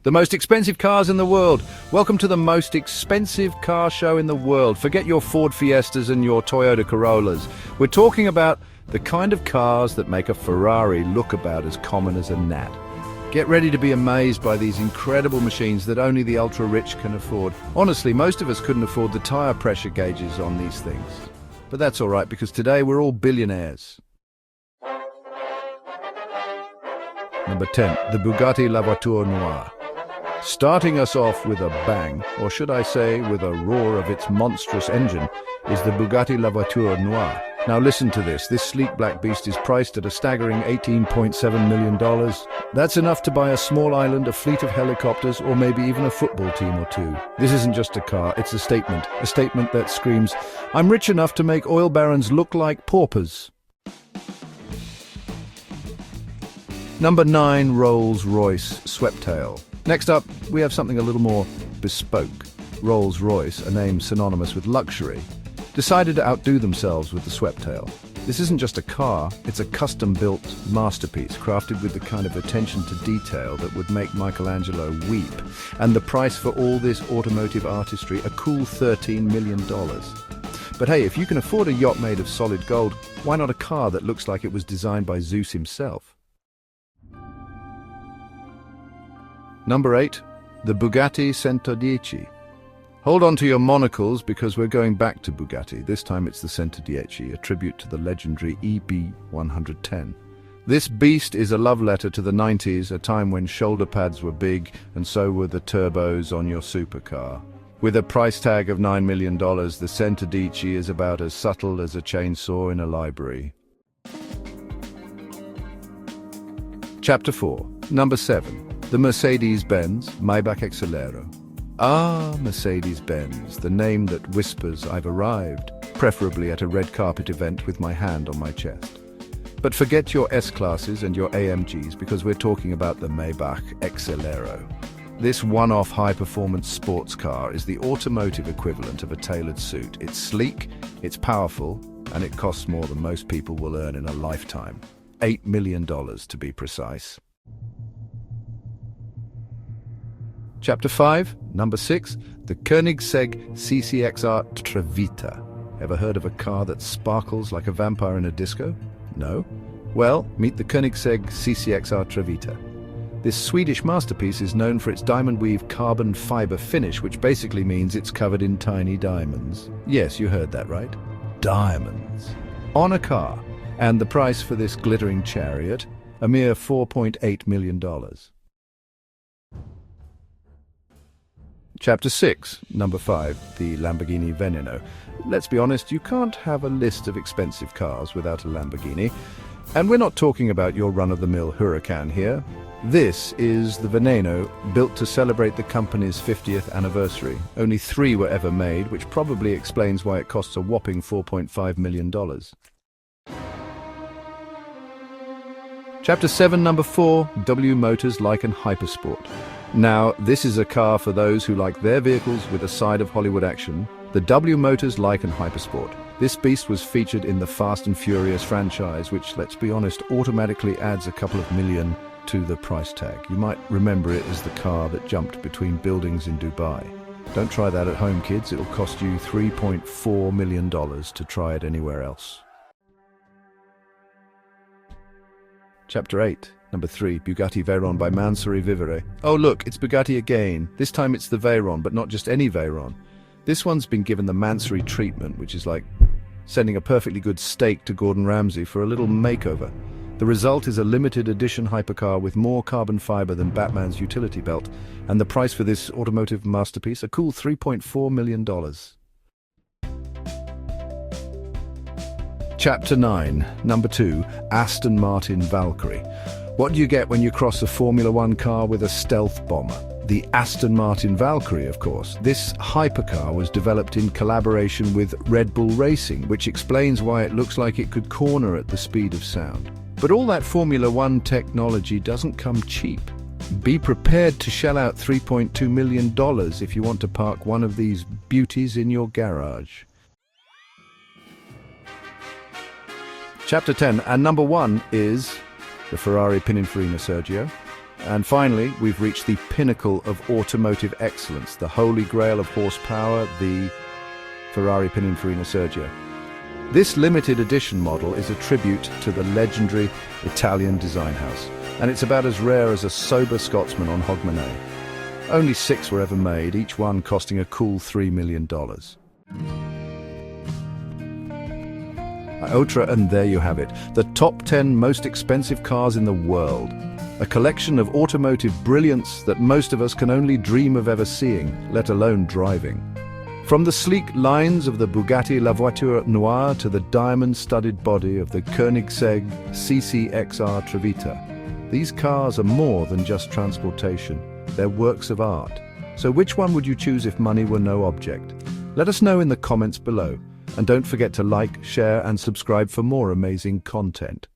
The most expensive cars in the world. Welcome to the most expensive car show in the world. Forget your Ford Fiestas and your Toyota Corollas. We're talking about the kind of cars that make a Ferrari look about as common as a gnat. Get ready to be amazed by these incredible machines that only the ultra-rich can afford. Honestly, most of us couldn't afford the tire pressure gauges on these things. But that's all right, because today we're all billionaires. Number 10, the Bugatti La Voiture Noire. Starting us off with a bang, or should I say with a roar of its monstrous engine, is the Bugatti La Voiture Noire. Now listen to this. This sleek black beast is priced at a staggering $18.7 million. That's enough to buy a small island, a fleet of helicopters, or maybe even a football team or two. This isn't just a car, it's a statement that screams, I'm rich enough to make oil barons look like paupers. Number 9, Rolls-Royce Sweptail. Next up, we have something a little more bespoke. Rolls-Royce, a name synonymous with luxury, decided to outdo themselves with the Sweptail. This isn't just a car, it's a custom-built masterpiece crafted with the kind of attention to detail that would make Michelangelo weep. And the price for all this automotive artistry, a cool $13 million. But hey, if you can afford a yacht made of solid gold, why not a car that looks like it was designed by Zeus himself? Number 8, the Bugatti Centodieci. Hold on to your monocles because we're going back to Bugatti. This time it's the Centodieci, a tribute to the legendary EB110. This beast is a love letter to the 90s, a time when shoulder pads were big and so were the turbos on your supercar. With a price tag of $9 million, the Centodieci is about as subtle as a chainsaw in a library. Chapter 4, Number 7. The Mercedes-Benz Maybach Exelero. Ah, Mercedes-Benz, the name that whispers I've arrived, preferably at a red carpet event with my hand on my chest. But forget your S-classes and your AMGs because we're talking about the Maybach Exelero. This one-off high-performance sports car is the automotive equivalent of a tailored suit. It's sleek, it's powerful, and it costs more than most people will earn in a lifetime. $8 million to be precise. Chapter 5, Number 6, the Koenigsegg CCXR Trevita. Ever heard of a car that sparkles like a vampire in a disco? No? Well, meet the Koenigsegg CCXR Trevita. This Swedish masterpiece is known for its diamond weave carbon fiber finish, which basically means it's covered in tiny diamonds. Yes, you heard that right. Diamonds. On a car. And the price for this glittering chariot, a mere $4.8 million. Chapter 6, Number 5, the Lamborghini Veneno. Let's be honest, you can't have a list of expensive cars without a Lamborghini. And we're not talking about your run-of-the-mill Huracan here. This is the Veneno, built to celebrate the company's 50th anniversary. Only 3 were ever made, which probably explains why it costs a whopping $4.5 million. Chapter 7, Number 4, W Motors Lykan Hypersport. Now, this is a car for those who like their vehicles with a side of Hollywood action. The W Motors Lykan Hypersport. This beast was featured in the Fast and Furious franchise, which, let's be honest, automatically adds a couple of million to the price tag. You might remember it as the car that jumped between buildings in Dubai. Don't try that at home, kids. It'll cost you $3.4 million to try it anywhere else. Chapter 8, Number 3, Bugatti Veyron by Mansouri Vivere. Oh look, it's Bugatti again. This time it's the Veyron, but not just any Veyron. This one's been given the Mansouri treatment, which is like sending a perfectly good steak to Gordon Ramsay for a little makeover. The result is a limited edition hypercar with more carbon fiber than Batman's utility belt, and the price for this automotive masterpiece, a cool $3.4 million. Chapter 9, Number 2, Aston Martin Valkyrie. What do you get when you cross a Formula One car with a stealth bomber? The Aston Martin Valkyrie, of course. This hypercar was developed in collaboration with Red Bull Racing, which explains why it looks like it could corner at the speed of sound. But all that Formula One technology doesn't come cheap. Be prepared to shell out $3.2 million if you want to park one of these beauties in your garage. Chapter 10, and number 1 is the Ferrari Pininfarina Sergio. And finally, we've reached the pinnacle of automotive excellence, the holy grail of horsepower, the Ferrari Pininfarina Sergio. This limited edition model is a tribute to the legendary Italian design house, and it's about as rare as a sober Scotsman on Hogmanay. Only 6 were ever made, each one costing a cool $3 million. Otra, and there you have it, the top 10 most expensive cars in the world. A collection of automotive brilliance that most of us can only dream of ever seeing, let alone driving. From the sleek lines of the Bugatti La Voiture Noire to the diamond-studded body of the Koenigsegg CC-XR Trevita, these cars are more than just transportation. They're works of art. So which one would you choose if money were no object? Let us know in the comments below. And don't forget to like, share, and subscribe for more amazing content.